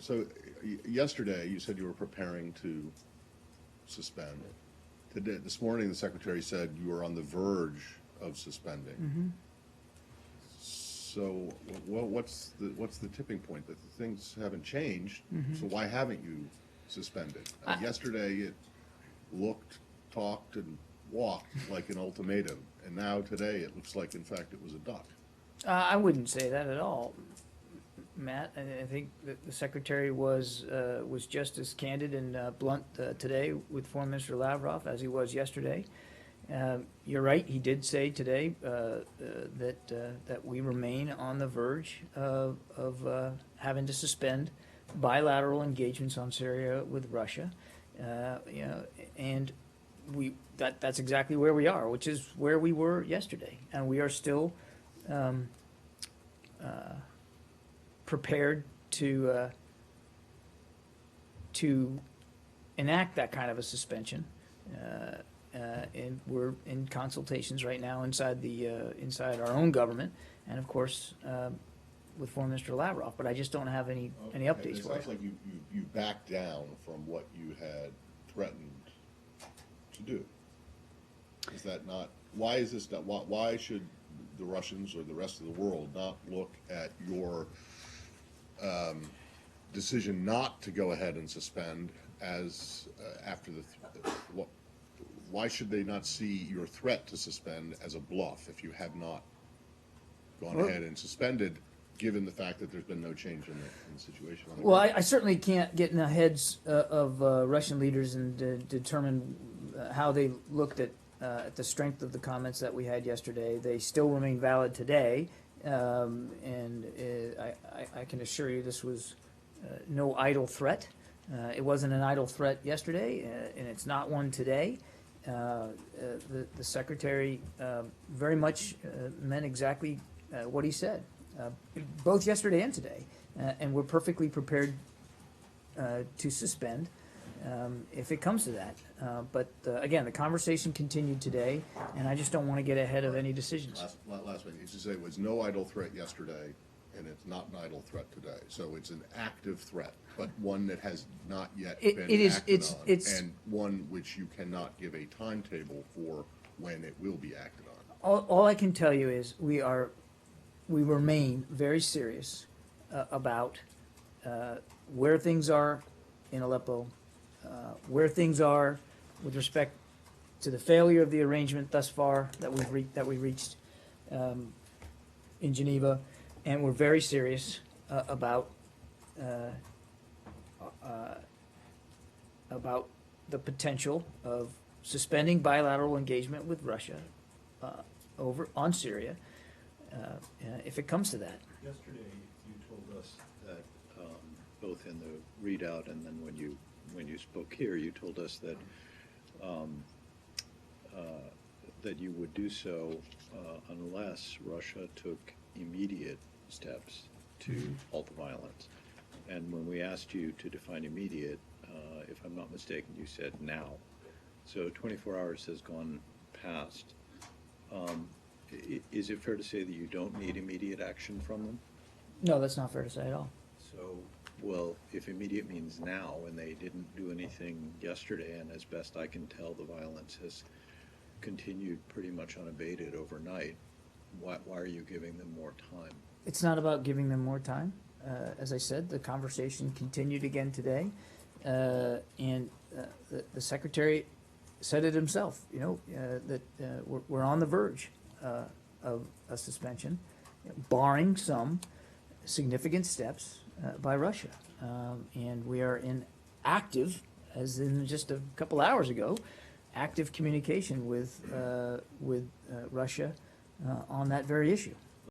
So yesterday, you said you were preparing to suspend. Today, this morning, the secretary said you were on the verge of suspending. Mm-hmm. So what's the tipping point? That things haven't changed, Mm-hmm. so why haven't you suspended? Yesterday, it looked, talked, and walked like an ultimatum, and now today, it looks like, in fact, it was a duck. I wouldn't say that at all, Matt. I think that the secretary was just as candid and blunt today with Foreign Minister Lavrov as he was yesterday. You're right. He did say today that we remain on the verge of having to suspend bilateral engagements on Syria with Russia. And that's exactly where we are, which is where we were yesterday, and we are still prepared to enact that kind of a suspension. And we're in consultations right now inside our own government, and of course with Foreign Minister Lavrov. But I just don't have any updates It for you. sounds like you backed down from what you had threatened to do. Is that not? Why is this not? Why should the Russians or the rest of the world not look at your decision not to go ahead and suspend as after the? Why should they not see your threat to suspend as a bluff if you have not gone ahead and suspended, given the fact that there's been no change in the situation? Well, I certainly can't get in the heads of Russian leaders and determine how they looked at the strength of the comments that we had yesterday. They still remain valid today, and I can assure you this was no idle threat. It wasn't an idle threat yesterday, and it's not one today. The secretary very much meant exactly what he said, both yesterday and today, and we're perfectly prepared to suspend if it comes to that. But again, the conversation continued today, and I just don't want to get ahead of any decisions. Last thing, you should say it was no idle threat yesterday, and it's not an idle threat today. So it's an active threat, but one that has not yet been acted on, and one which you cannot give a timetable for when it will be acted on. All I can tell you is we remain very serious about where things are in Aleppo, where things are with respect to the failure of the arrangement thus far that we reached in Geneva, and we're very serious about the potential of suspending bilateral engagement with Russia over on Syria if it comes to that. Yesterday, you told us that both in the readout and then when you spoke here, you told us that that you would do so unless Russia took immediate steps to halt the violence. And when we asked you to define immediate, if I'm not mistaken, you said now. So 24 hours has gone past. Is it fair to say that you don't need immediate action from them? No, that's not fair to say at all. So, well, if immediate means now, and they didn't do anything yesterday, and as best I can tell, the violence has continued pretty much unabated overnight, why are you giving them more time? It's not about giving them more time. As I said, the conversation continued again today, and the secretary said it himself. That we're on the verge of a suspension, barring some significant steps by Russia, and we are in active, as in just a couple hours ago, active communication with Russia on that very issue.